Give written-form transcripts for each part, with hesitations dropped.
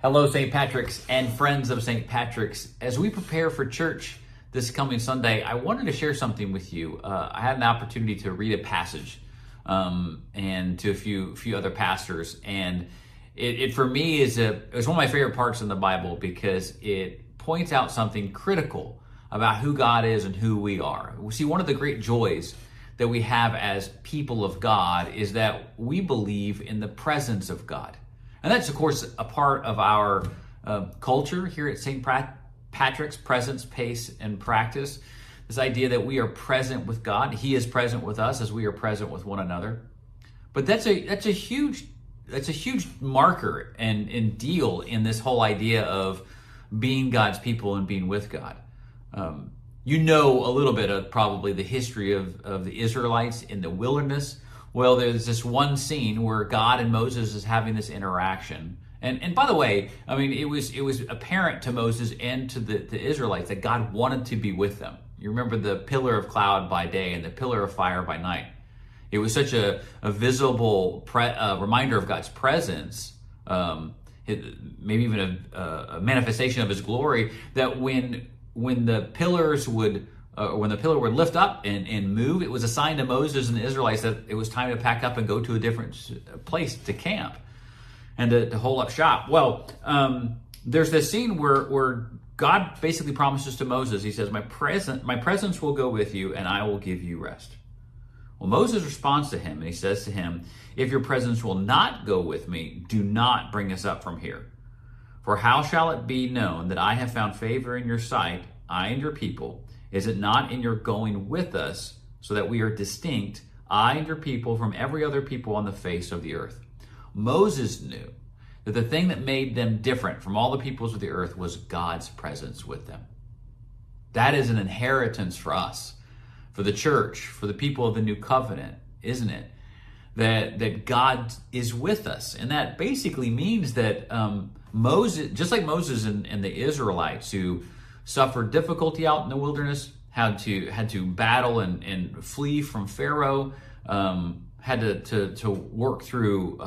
Hello, St. Patrick's and friends of St. Patrick's. As we prepare for church this coming Sunday, I wanted to share something with you. I had an opportunity to read a passage and to a few other pastors, and it for me it was one of my favorite parts in the Bible because it points out something critical about who God is and who we are. We see one of the great joys that we have as people of God is that we believe in the presence of God. And that's, of course, a part of our culture here at St. Patrick's, presence, pace, and practice. This idea that we are present with God. He is present with us as we are present with one another. But that's a huge marker and deal in this whole idea of being God's people and being with God. You know a little bit of probably the history of the Israelites in the wilderness. Well, there's this one scene where God and Moses is having this interaction. And by the way, I mean, it was apparent to Moses and to the Israelites that God wanted to be with them. You remember the pillar of cloud by day and the pillar of fire by night. It was such a visible reminder of God's presence, maybe even a manifestation of his glory, that when the pillars would when the pillar would lift up and move, it was a sign to Moses and the Israelites that it was time to pack up and go to a different place to camp and to hold up shop. Well, there's this scene where God basically promises to Moses, he says, my presence will go with you and I will give you rest. Well, Moses responds to him and he says to him, if your presence will not go with me, do not bring us up from here. For how shall it be known that I have found favor in your sight, I and your people? Is it not in your going with us so that we are distinct, I and your people, from every other people on the face of the earth? Moses knew that the thing that made them different from all the peoples of the earth was God's presence with them. That is an inheritance for us, for the church, for the people of the new covenant, isn't it? That God is with us. And that basically means that Moses, just like Moses and the Israelites who suffered difficulty out in the wilderness, had to battle and flee from Pharaoh, had to work through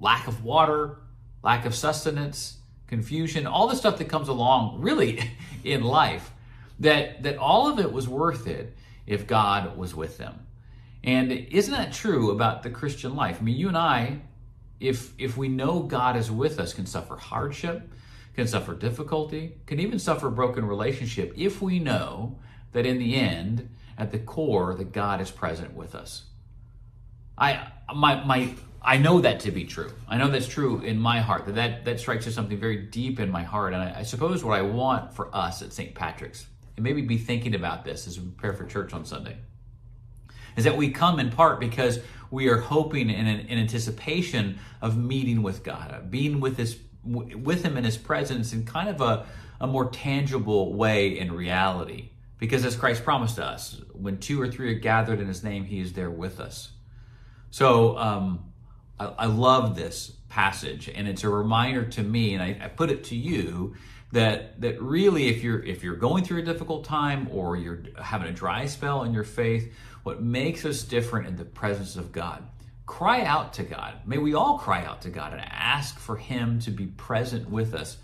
lack of water, lack of sustenance, confusion, all the stuff that comes along really in life, that all of it was worth it if God was with them. And isn't that true about the Christian life? I mean, you and I, if we know God is with us, can suffer hardship, can suffer difficulty, can even suffer broken relationship if we know that in the end, at the core, that God is present with us. I know that to be true. I know that's true in my heart, that strikes as something very deep in my heart. And I suppose what I want for us at St. Patrick's, and maybe be thinking about this as we prepare for church on Sunday, is that we come in part because we are hoping in anticipation of meeting with God, being with him in his presence in kind of a more tangible way in reality. Because as Christ promised us, when 2 or 3 are gathered in his name, he is there with us. So I love this passage, and it's a reminder to me, and I put it to you, that really if you're going through a difficult time or you're having a dry spell in your faith, what makes us different in the presence of God, cry out to God. May we all cry out to God and ask for him to be present with us.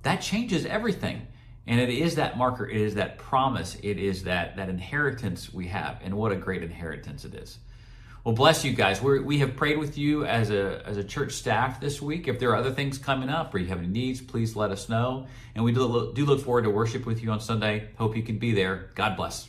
That changes everything. And it is that marker, it is that promise, it is that inheritance we have. And what a great inheritance it is. Well, bless you guys. We have prayed with you as a church staff this week. If there are other things coming up or you have any needs, please let us know. And we do look forward to worship with you on Sunday. Hope you can be there. God bless.